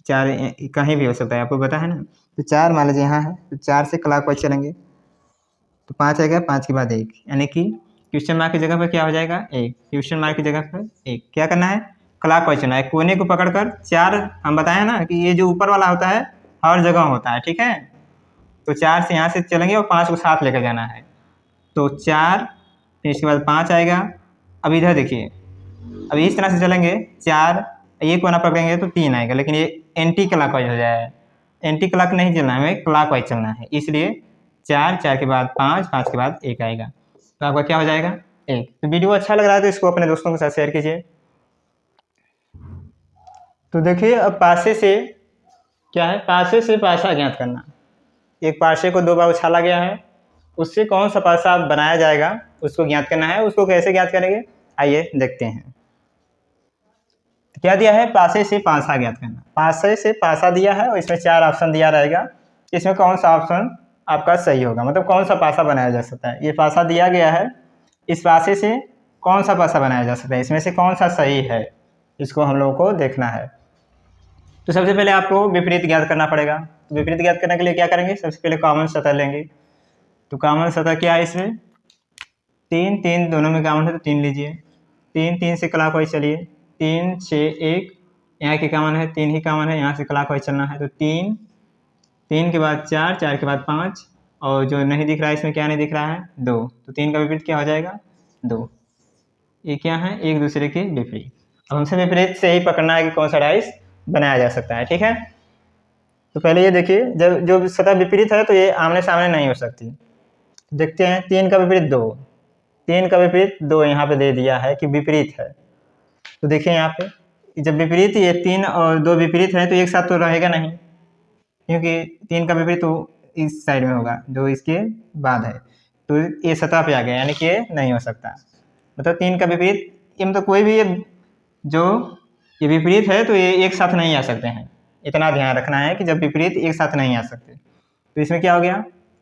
4 कहीं भी हो सकता है, आपको पता है ना, तो 4 मान लीजिए यहाँ है, तो 4 से क्लॉकवाइज चलेंगे, तो 5 आएगा, 5 के बाद 1, यानी कि क्वेश्चन मार्क की जगह पर क्या हो जाएगा, 1। क्वेश्चन मार्क की जगह पर 1, क्या करना है, क्लॉकवाइज चलना है, कोने को पकड़कर 4, हम बताए ना कि ये जो ऊपर वाला होता है हर जगह होता है। ठीक है, तो 4 से यहाँ से चलेंगे और 5 को साथ लेकर जाना है, तो 4, फिर इसके बाद 5 आएगा। अब इधर देखिए, अब इस तरह से चलेंगे, 4 ये कोना पकड़ेंगे तो 3 आएगा, लेकिन ये एंटी क्लॉकवाइज हो जाएगा, एंटी क्लॉक नहीं चलना है, हमें क्लॉकवाइज चलना है, इसलिए 4 के बाद 5 के बाद 1 आएगा, तो आपका क्या हो जाएगा, 1। तो वीडियो अच्छा लग रहा है तो इसको अपने दोस्तों के साथ शेयर कीजिए। तो देखिए, अब पासे से क्या है, पासे से पासा ज्ञात करना, एक पासे को 2 बार उछाला गया है, उससे कौन सा पासा बनाया जाएगा उसको ज्ञात करना है। उसको कैसे ज्ञात करेंगे, आइए देखते हैं। क्या दिया है, पासे से पासा ज्ञात करना, पासे से पासा दिया है और इसमें 4 ऑप्शन दिया रहेगा, इसमें कौन सा ऑप्शन आपका सही होगा, मतलब कौन सा पासा बनाया जा सकता है। ये पासा दिया गया है, इस पासे से कौन सा पासा बनाया जा सकता है, इसमें से कौन सा सही है, इसको हम लोगों को देखना है। तो सबसे पहले आपको विपरीत ज्ञात करना पड़ेगा। तो विपरीत ज्ञात करने के लिए क्या करेंगे, सबसे पहले कॉमन सतह लेंगे। तो कॉमन सतह क्या है, इसमें 3 दोनों में कॉमन है, तो 3 लीजिए, 3 से क्लॉकवाइज चलिए, 3 6 1, यहाँ की कॉमन है, 3 ही कॉमन है, यहाँ से क्लॉकवाइज चलना है, तो 3 के बाद 4 के बाद 5, और जो नहीं दिख रहा है इसमें क्या नहीं दिख रहा है, 2, तो 3 का विपरीत क्या हो जाएगा, 2। ये क्या है, एक दूसरे के विपरीत। अब हमसे विपरीत से ही पकड़ना है कि कौन सा डाइस बनाया जा सकता है। ठीक है, तो पहले ये देखिए, जब जो सतह विपरीत है तो ये आमने सामने नहीं हो सकती। देखते हैं, 3 का विपरीत 2, 3 का विपरीत 2 यहाँ पे दे दिया है कि विपरीत है। तो देखिए यहाँ पे जब विपरीत ये 3 और 2 विपरीत है तो एक साथ तो रहेगा नहीं, क्योंकि 3 का विपरीत तो इस साइड में होगा जो इसके बाद है, तो ये सतह पे आ गया, यानी कि ये नहीं हो सकता। मतलब 3 का विपरीत, ये मतलब कोई भी जो ये विपरीत है तो ये एक साथ नहीं आ सकते हैं, इतना ध्यान रखना है कि जब विपरीत एक साथ नहीं आ सकते। तो इसमें क्या हो गया,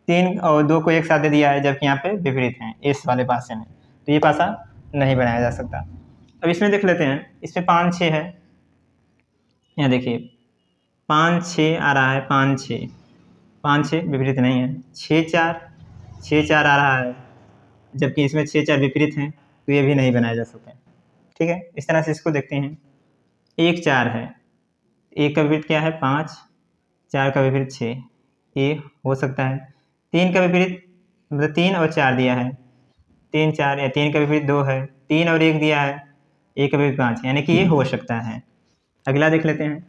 3 और 2 को एक साथ दे दिया है, जबकि यहाँ पे विपरीत हैं इस वाले पासे में, तो ये पासा नहीं बनाया जा सकता। अब इसमें देख लेते हैं, इसमें 5 6 है, यहाँ देखिए 5 6 आ रहा है, 5 6 विपरीत नहीं है, 6 4 आ रहा है, जबकि इसमें 6 4 विपरीत हैं, तो ये भी नहीं बनाया जा सकता। ठीक है, इस तरह से इसको देखते हैं। 1 4 है, 1 का विपरीत क्या है, 5, 4 का विपरीत 6, ये हो सकता है। 3 का विपरीत मतलब 3 और 4 दिया है, 3 4, या 3 का विपरीत 2 है, 3 और 1 दिया है, 1 का विपरीत 5, यानी कि ये हो सकता है। अगला देख लेते हैं,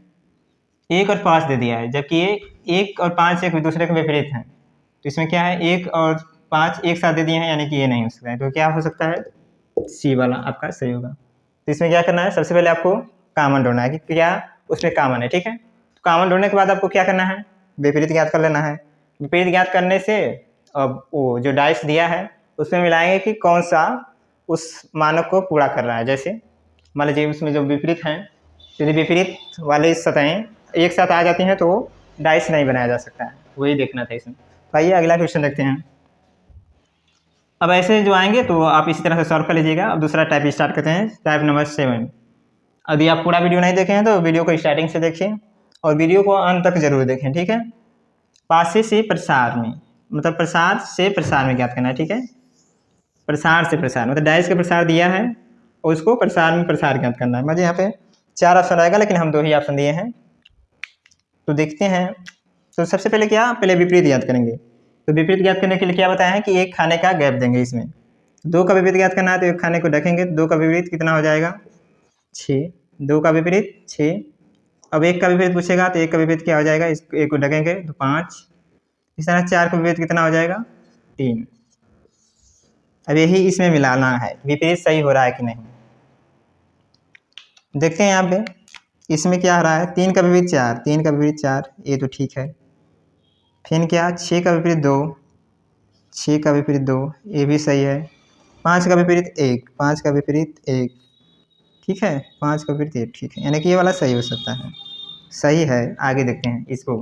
1 और 5 दे दिया है, जबकि ये 1 और 5 एक दूसरे के विपरीत हैं, तो इसमें क्या है, 1 और 5 एक साथ दे दिए हैं, यानी कि ये नहीं हो सकता है। तो क्या हो सकता है, सी वाला आपका सही होगा। तो इसमें क्या करना है, सबसे पहले आपको कॉमन ढूंढना है कि क्या उसमें कॉमन है। ठीक है, कॉमन ढूंढने के बाद आपको क्या करना है, विपरीत ज्ञात कर लेना है। विपरीत ज्ञात करने से अब वो जो डाइस दिया है उसमें मिलाएंगे कि कौन सा उस मानक को पूरा कर रहा है। जैसे मान लीजिए उसमें जो विपरीत हैं, यदि विपरीत वाले सतहें एक साथ आ जाती हैं तो डाइस नहीं बनाया जा सकता है, वही देखना था इसमें। तो आइए अगला क्वेश्चन देखते हैं। अब ऐसे जो आएंगे तो आप इसी तरह से सॉल्व कर लीजिएगा। अब दूसरा टाइप स्टार्ट करते हैं, टाइप नंबर 7। यदि आप पूरा वीडियो नहीं देखे हैं तो वीडियो को स्टार्टिंग से देखिए और वीडियो को अंत तक जरूर देखें, ठीक है। पासे से प्रसार में, मतलब प्रसार से प्रसार में ज्ञात करना है, ठीक है। प्रसार से प्रसार मतलब डाइस का प्रसार दिया है और उसको प्रसार में प्रसार ज्ञात करना है। मतलब यहाँ पे 4 ऑप्शन आएगा लेकिन हम 2 ही ऑप्शन दिए हैं। तो देखते हैं। तो सबसे पहले क्या, पहले विपरीत ज्ञात करेंगे। तो विपरीत ज्ञात करने के लिए क्या बताया है कि एक खाने का गैप देंगे। इसमें 2 का विपरीत ज्ञात करना है तो एक खाने को ढकेंगे, 2 का विपरीत कितना हो जाएगा 6, 2 का विपरीत 6। अब 1 का विपरीत पूछेगा तो 1 का विपरीत क्या हो जाएगा, इस 1 को ढकेंगे तो 5। इस तरह 4 का विपरीत कितना हो जाएगा 3। अब यही इसमें मिलाना है, विपरीत सही हो रहा है कि नहीं। देखते हैं यहाँ पे इसमें क्या हो रहा है, 3 का विपरीत 4, 3 का विपरीत 4, ये तो ठीक है। फिर क्या, 6 का विपरीत 2, 6 का विपरीत 2, ये भी सही है। 5 का विपरीत 1, 5 का विपरीत 1, ठीक है। 5 का विपरीत 1, ठीक है, यानी कि ये वाला सही हो सकता है, सही है। आगे देखते हैं इसको।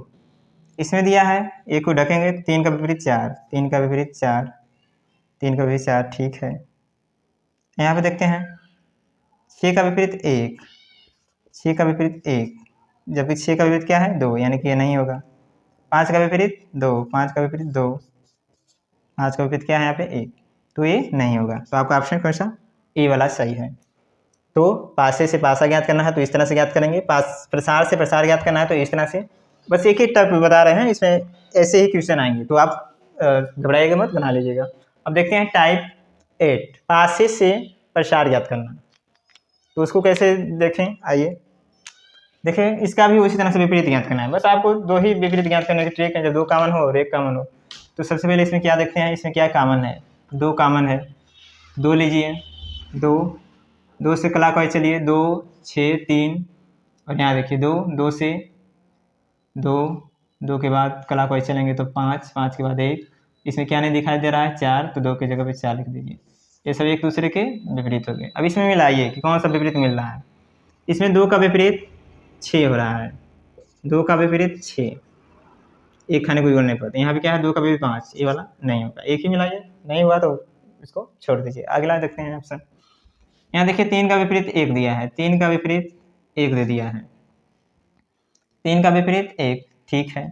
इसमें दिया है 1 को ढकेंगे, 3 का विपरीत 4, 3 का विपरीत 4, 3 का विपरीत 4, ठीक है। यहाँ पे देखते हैं 6 का विपरीत 1, 6 का विपरीत 1, जबकि 6 का विपरीत क्या है 2, यानी कि ये नहीं होगा। 5 का विपरीत 2, 5 का विपरीत 2, 5 का विपरीत क्या है यहाँ पे 1, तो ये नहीं होगा। तो आपका ऑप्शन कौन सा, ए वाला सही है। तो पासे से पासा ज्ञात करना है तो इस तरह से ज्ञात करेंगे, प्रसार से प्रसार ज्ञात करना है तो इस तरह से। बस एक ही टाइप बता रहे हैं, इसमें ऐसे ही क्वेश्चन आएंगे, तो आप घबराइएगा मत, बना लीजिएगा। अब देखते हैं टाइप 8, पासे से प्रसार ज्ञात करना। तो उसको कैसे देखें, आइए देखें। इसका भी उसी तरह से विपरीत ज्ञात करना है। बस आपको 2 ही विपरीत ज्ञात करने की ट्रिक है, जब 2 कॉमन हो और 1 कॉमन हो। तो सबसे पहले इसमें क्या देखते हैं, इसमें क्या कॉमन है, 2 कॉमन है। 2 लीजिए, 2 से क्लॉकवाइज चलिए, 2, 6, 3 और यहाँ देखिए 2, 2 से 2 के बाद क्लॉकवाइज चलेंगे तो 5, 5 के बाद 1। इसमें क्या नहीं दिखाई दे रहा है 4, तो 2 की जगह पे 4 लिख दीजिए। ये सब एक दूसरे के विपरीत हो गए। अब इसमें मिलाइए कि कौन सा विपरीत मिल रहा है। इसमें 2 का विपरीत 6 हो रहा है, 2 का विपरीत 6, एक खाने को जोड़ने पर। यहाँ पे क्या है 2 का विपरीत 5, ये वाला नहीं होगा। एक ही मिलाइए, नहीं हुआ तो इसको छोड़ दीजिए। अगला देखते हैं ऑप्शन। यहाँ देखिए 3 का विपरीत 1 दिया है, 3 का विपरीत 1 दे दिया है, 3 का विपरीत 1, ठीक है।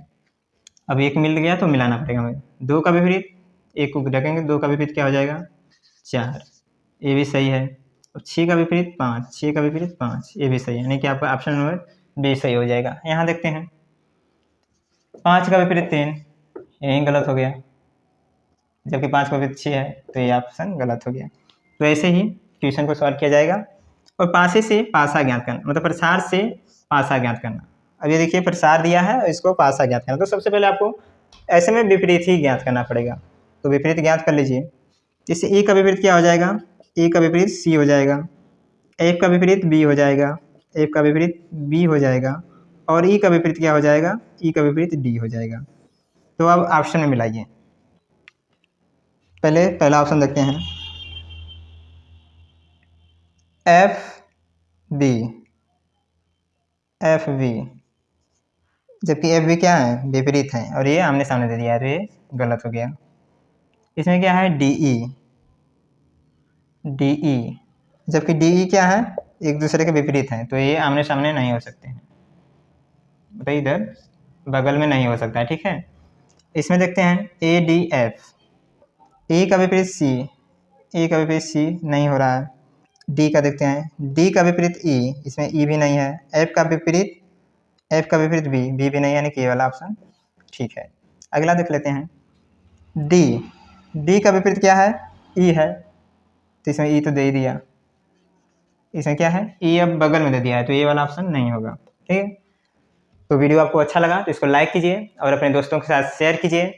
अब 1 मिल गया तो मिलाना पड़ेगा हमें। 2 का विपरीत 1 को रखेंगे, 2 का विपरीत क्या हो जाएगा 4, ये भी सही है। और 6 का विपरीत 5, 6 का विपरीत 5, ये भी सही है, यानी कि आपका ऑप्शन नंबर बी सही हो जाएगा। यहाँ देखते हैं 5 का विपरीत 3, यही गलत हो गया, जबकि 5 का विपरीत 6 है, तो ये ऑप्शन गलत हो गया। तो ऐसे ही क्वेश्चन को सॉल्व किया जाएगा। और पासे से पासा ज्ञात करना, मतलब प्रसार से पासा ज्ञात करना। अब ये देखिए प्रसार दिया है, इसको पासा ज्ञात करना। तो सबसे पहले आपको ऐसे में विपरीत ही ज्ञात करना पड़ेगा। तो विपरीत ज्ञात कर लीजिए। इससे ए का विपरीत क्या हो जाएगा, ए का विपरीत सी हो जाएगा, एफ का विपरीत बी हो जाएगा, एफ का विपरीत बी हो जाएगा, और ई का विपरीत क्या हो जाएगा, ई का विपरीत डी हो जाएगा। तो अब ऑप्शन में मिलाइए। पहले पहला ऑप्शन देखते हैं, एफ बी, एफ बी, जबकि एफ बी क्या है विपरीत है और ये आमने सामने दे दिया है, तो ये गलत हो गया। इसमें क्या है डी ई, डी ई, जबकि डी ई क्या है एक दूसरे के विपरीत हैं, तो ये आमने सामने नहीं हो सकते हैं, तो इधर बगल में नहीं हो सकता है, ठीक है। इसमें देखते हैं ए डी एफ, ए का विपरीत सी, ए का विपरीत सी नहीं हो रहा है। डी का देखते हैं, डी का विपरीत ई, इसमें ई भी नहीं है। एफ का विपरीत, एफ का विपरीत बी, बी भी नहीं, यानी कि ये वाला ऑप्शन ठीक है। अगला देख लेते हैं डी, डी का विपरीत क्या है ई है, तो इसमें ई तो दे ही दिया। इसमें क्या है ई अब बगल में दे दिया है, तो ये वाला ऑप्शन नहीं होगा, ठीक है। तो वीडियो आपको अच्छा लगा तो इसको लाइक कीजिए और अपने दोस्तों के साथ शेयर कीजिए,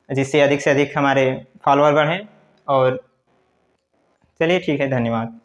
जिससे अधिक से अधिक हमारे फॉलोअर बढ़ें। और चलिए ठीक है, धन्यवाद।